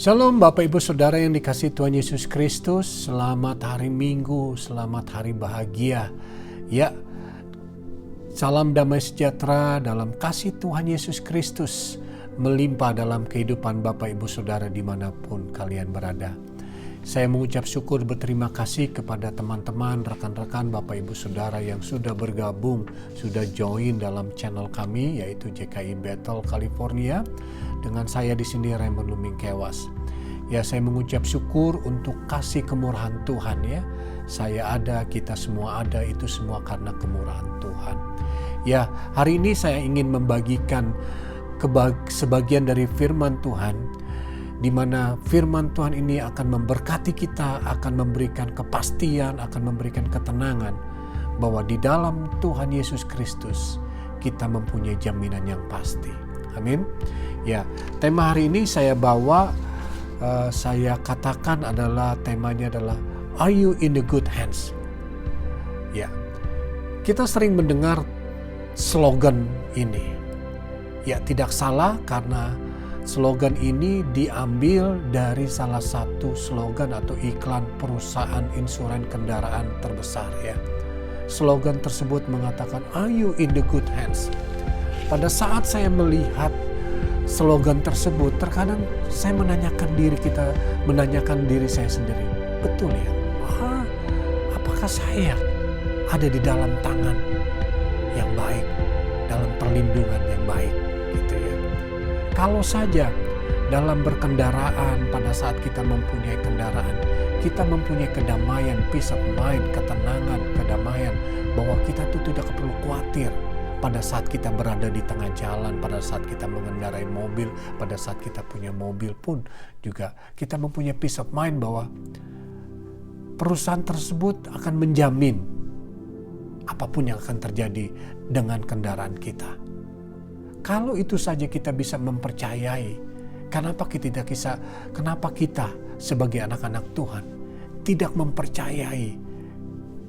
Shalom Bapak Ibu Saudara yang dikasihi Tuhan Yesus Kristus. Selamat hari Minggu, selamat hari bahagia. Ya, salam damai sejahtera dalam kasih Tuhan Yesus Kristus melimpah dalam kehidupan Bapak Ibu Saudara dimanapun kalian berada. Saya mengucap syukur berterima kasih kepada teman-teman, rekan-rekan Bapak Ibu Saudara yang sudah bergabung, sudah join dalam channel kami yaitu JKI Bethel California. Dengan saya di sini Raymond Luming Kewas. Ya, saya mengucap syukur untuk kasih kemurahan Tuhan ya. Saya ada, kita semua ada, itu semua karena kemurahan Tuhan. Ya, hari ini saya ingin membagikan sebagian dari firman Tuhan, di mana firman Tuhan ini akan memberkati kita, akan memberikan kepastian, akan memberikan ketenangan bahwa di dalam Tuhan Yesus Kristus kita mempunyai jaminan yang pasti. Amin. Ya, tema hari ini saya bawa, saya katakan temanya adalah Are you in the good hands? Ya, kita sering mendengar slogan ini. Ya, tidak salah karena slogan ini diambil dari salah satu slogan atau iklan perusahaan insuran kendaraan terbesar ya. Slogan tersebut mengatakan Are you in the good hands? Pada saat saya melihat slogan tersebut, terkadang saya menanyakan diri saya sendiri, betul ya? Apakah saya ada di dalam tangan yang baik, dalam perlindungan yang baik, gitu ya? Kalau saja dalam berkendaraan, pada saat kita mempunyai kendaraan, kita mempunyai kedamaian, peace of mind, ketenangan, kedamaian, bahwa kita tuh tidak perlu khawatir. Pada saat kita berada di tengah jalan, pada saat kita mengendarai mobil, pada saat kita punya mobil pun juga kita mempunyai peace of mind bahwa perusahaan tersebut akan menjamin apapun yang akan terjadi dengan kendaraan kita. Kalau itu saja kita bisa mempercayai, kenapa kita sebagai anak-anak Tuhan tidak mempercayai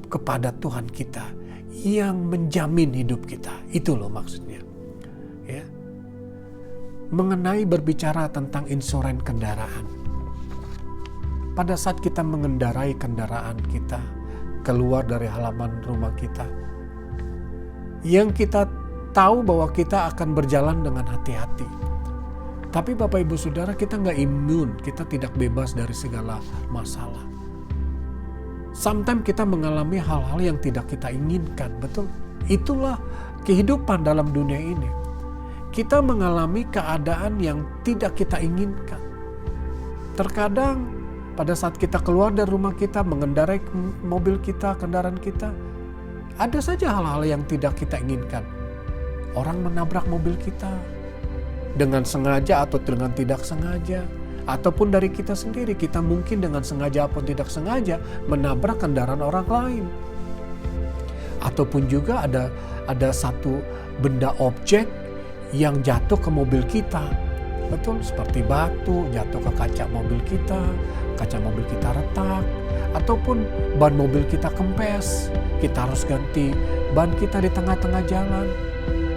kepada Tuhan kita yang menjamin hidup kita. Itu loh maksudnya ya. Mengenai berbicara tentang insuran kendaraan, pada saat kita mengendarai kendaraan kita keluar dari halaman rumah kita, yang kita tahu bahwa kita akan berjalan dengan hati-hati. Tapi Bapak Ibu Saudara, kita nggak imun, kita tidak bebas dari segala masalah. Sometimes kita mengalami hal-hal yang tidak kita inginkan, betul? Itulah kehidupan dalam dunia ini. Kita mengalami keadaan yang tidak kita inginkan. Terkadang pada saat kita keluar dari rumah kita, mengendarai mobil kita, kendaraan kita, ada saja hal-hal yang tidak kita inginkan. Orang menabrak mobil kita dengan sengaja atau dengan tidak sengaja. Ataupun dari kita sendiri, kita mungkin dengan sengaja ataupun tidak sengaja menabrak kendaraan orang lain. Ataupun juga ada satu benda objek yang jatuh ke mobil kita. Betul, seperti batu jatuh ke kaca mobil kita retak. Ataupun ban mobil kita kempes, kita harus ganti ban kita di tengah-tengah jalan.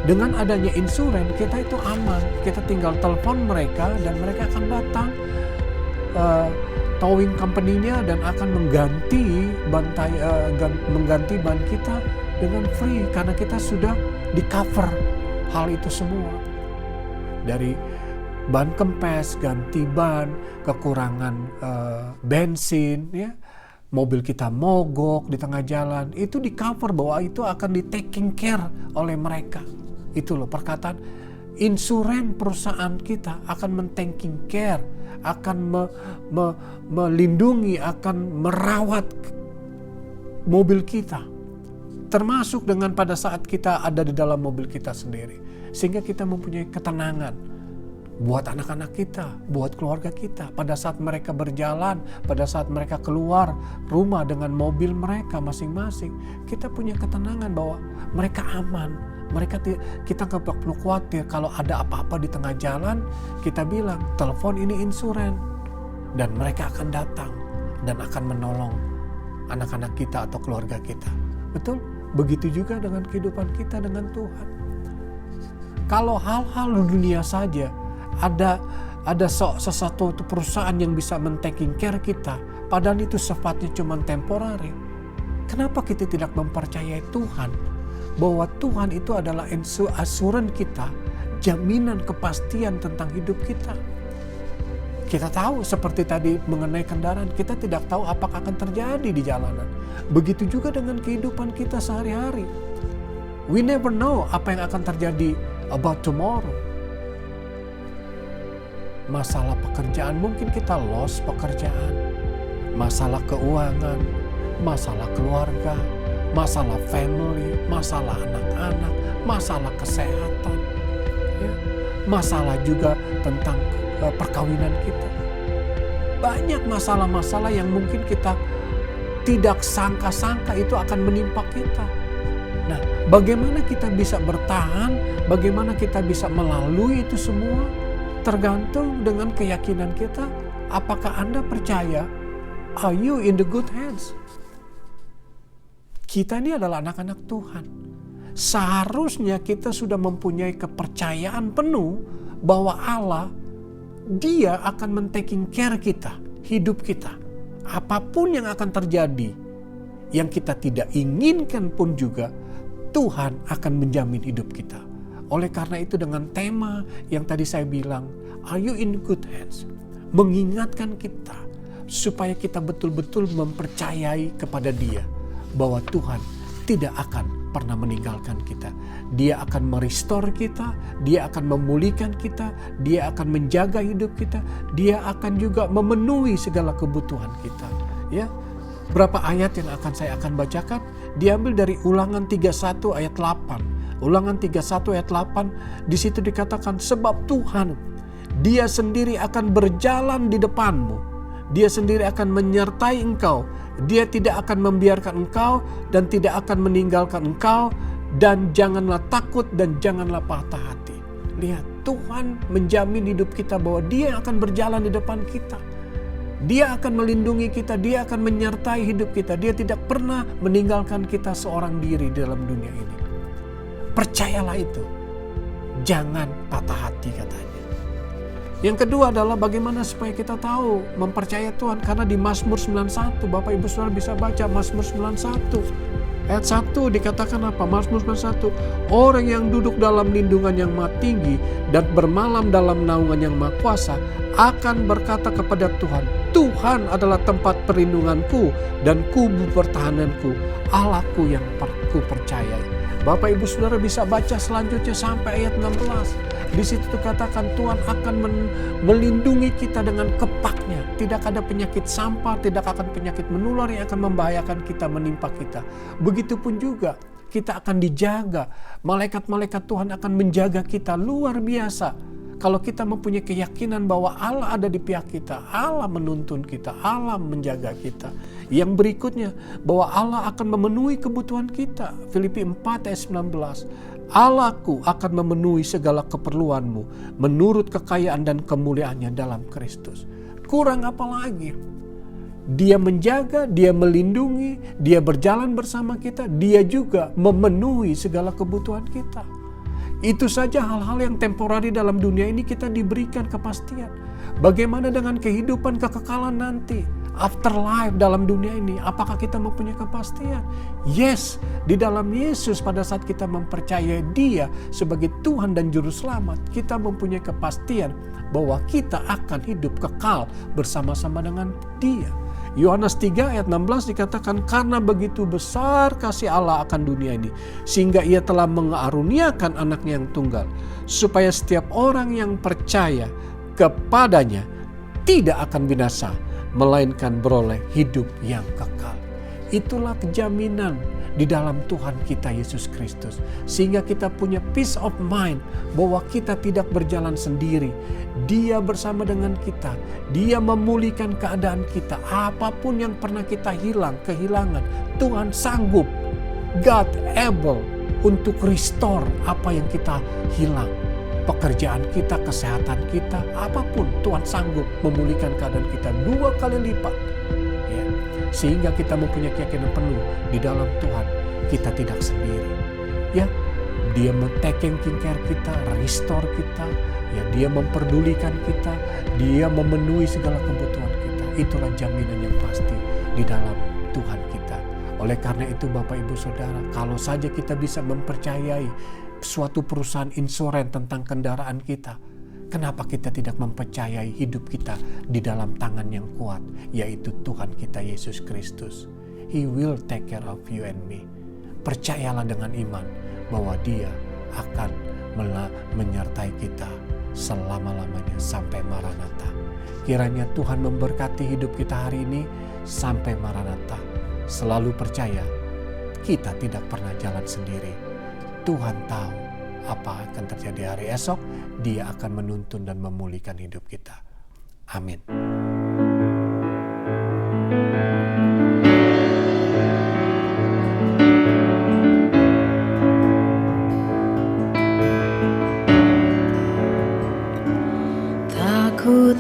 Dengan adanya insuran, kita itu aman. Kita tinggal telepon mereka dan mereka akan datang, towing company-nya, dan akan mengganti ban kita dengan free karena kita sudah di cover hal itu semua. Dari ban kempes, ganti ban, kekurangan bensin, ya, mobil kita mogok di tengah jalan, itu di cover bahwa itu akan di taking care oleh mereka. Itu loh perkataan insuran perusahaan kita akan men-taking care, akan melindungi, akan merawat mobil kita. Termasuk dengan pada saat kita ada di dalam mobil kita sendiri. Sehingga kita mempunyai ketenangan buat anak-anak kita, buat keluarga kita. Pada saat mereka berjalan, pada saat mereka keluar rumah dengan mobil mereka masing-masing, kita punya ketenangan bahwa mereka aman. Kita nggak perlu khawatir kalau ada apa-apa di tengah jalan, kita bilang telepon ini insuran dan mereka akan datang dan akan menolong anak-anak kita atau keluarga kita. Betul? Begitu juga dengan kehidupan kita dengan Tuhan. Kalau hal-hal dunia saja ada ada sesuatu perusahaan yang bisa men-taking care kita, padahal itu sifatnya cuma temporary. Kenapa kita tidak mempercayai Tuhan? Bahwa Tuhan itu adalah asuran kita, jaminan kepastian tentang hidup kita. Kita tahu seperti tadi mengenai kendaraan, kita tidak tahu apakah akan terjadi di jalanan. Begitu juga dengan kehidupan kita sehari-hari. We never know apa yang akan terjadi about tomorrow. Masalah pekerjaan, mungkin kita lost pekerjaan. Masalah keuangan, masalah keluarga, masalah family, masalah anak-anak, masalah kesehatan, ya. Masalah juga tentang perkawinan kita. Banyak masalah-masalah yang mungkin kita tidak sangka-sangka itu akan menimpa kita. Nah, bagaimana kita bisa bertahan, bagaimana kita bisa melalui itu semua, tergantung dengan keyakinan kita. Apakah Anda percaya? Are you in the good hands? Kita ini adalah anak-anak Tuhan. Seharusnya kita sudah mempunyai kepercayaan penuh bahwa Allah, Dia akan men-taking care kita, hidup kita. Apapun yang akan terjadi, yang kita tidak inginkan pun juga, Tuhan akan menjamin hidup kita. Oleh karena itu dengan tema yang tadi saya bilang, are you in good hands? Mengingatkan kita supaya kita betul-betul mempercayai kepada Dia bahwa Tuhan tidak akan pernah meninggalkan kita. Dia akan merestore kita, Dia akan memulihkan kita, Dia akan menjaga hidup kita, Dia akan juga memenuhi segala kebutuhan kita. Ya, berapa ayat yang saya akan bacakan diambil dari Ulangan 31 ayat 8. Ulangan 31 ayat 8, di situ dikatakan, sebab Tuhan, Dia sendiri akan berjalan di depanmu. Dia sendiri akan menyertai engkau. Dia tidak akan membiarkan engkau dan tidak akan meninggalkan engkau. Dan janganlah takut dan janganlah patah hati. Lihat, Tuhan menjamin hidup kita bahwa Dia akan berjalan di depan kita. Dia akan melindungi kita, Dia akan menyertai hidup kita. Dia tidak pernah meninggalkan kita seorang diri dalam dunia ini. Percayalah itu. Jangan patah hati katanya. Yang kedua adalah bagaimana supaya kita tahu mempercayai Tuhan. Karena di Mazmur 91, Bapak Ibu Saudara bisa baca Mazmur 91. Ayat 1 dikatakan apa? Mazmur 91. Orang yang duduk dalam lindungan yang maha tinggi dan bermalam dalam naungan yang maha kuasa akan berkata kepada Tuhan, Tuhan adalah tempat perlindunganku dan kubu pertahananku, Allahku yang ku percayai. Bapak Ibu Saudara bisa baca selanjutnya sampai ayat 16. Di situ dikatakan Tuhan akan melindungi kita dengan kepaknya. Tidak ada penyakit sampar, tidak akan penyakit menular yang akan membahayakan kita, menimpa kita. Begitupun juga kita akan dijaga. Malaikat-malaikat Tuhan akan menjaga kita luar biasa. Kalau kita mempunyai keyakinan bahwa Allah ada di pihak kita, Allah menuntun kita, Allah menjaga kita. Yang berikutnya, bahwa Allah akan memenuhi kebutuhan kita. Filipi 4 ayat 19. Allahku akan memenuhi segala keperluanmu menurut kekayaan dan kemuliaannya dalam Kristus. Kurang apa lagi? Dia menjaga, Dia melindungi, Dia berjalan bersama kita, Dia juga memenuhi segala kebutuhan kita. Itu saja hal-hal yang temporari dalam dunia ini kita diberikan kepastian. Bagaimana dengan kehidupan kekekalan nanti? Afterlife dalam dunia ini, apakah kita mempunyai kepastian? Yes, di dalam Yesus pada saat kita mempercayai Dia sebagai Tuhan dan Juru Selamat, kita mempunyai kepastian bahwa kita akan hidup kekal bersama-sama dengan Dia. Yohanes 3 ayat 16 dikatakan, karena begitu besar kasih Allah akan dunia ini, sehingga Ia telah mengaruniakan anaknya yang tunggal, supaya setiap orang yang percaya kepadanya tidak akan binasa, melainkan beroleh hidup yang kekal. Itulah kejaminan di dalam Tuhan kita Yesus Kristus. Sehingga kita punya peace of mind bahwa kita tidak berjalan sendiri. Dia bersama dengan kita. Dia memulihkan keadaan kita. Apapun yang pernah kita kehilangan, Tuhan sanggup. God able untuk restore apa yang kita hilang. Pekerjaan kita, kesehatan kita, apapun Tuhan sanggup memulihkan keadaan kita 2 kali lipat. Ya. Sehingga kita mempunyai keyakinan penuh di dalam Tuhan, kita tidak sendiri. Ya, Dia men-taking care kita, restore kita, ya, Dia memperdulikan kita, Dia memenuhi segala kebutuhan kita. Itulah jaminan yang pasti di dalam Tuhan kita. Oleh karena itu Bapak Ibu Saudara, kalau saja kita bisa mempercayai suatu perusahaan insuran tentang kendaraan kita, kenapa kita tidak mempercayai hidup kita di dalam tangan yang kuat, yaitu Tuhan kita Yesus Kristus. He will take care of you and me. Percayalah dengan iman bahwa Dia akan menyertai kita selama-lamanya sampai Maranatha. Kiranya Tuhan memberkati hidup kita hari ini sampai Maranatha. Selalu percaya, kita tidak pernah jalan sendiri. Tuhan tahu apa akan terjadi hari esok. Dia akan menuntun dan memulihkan hidup kita. Amin. Takut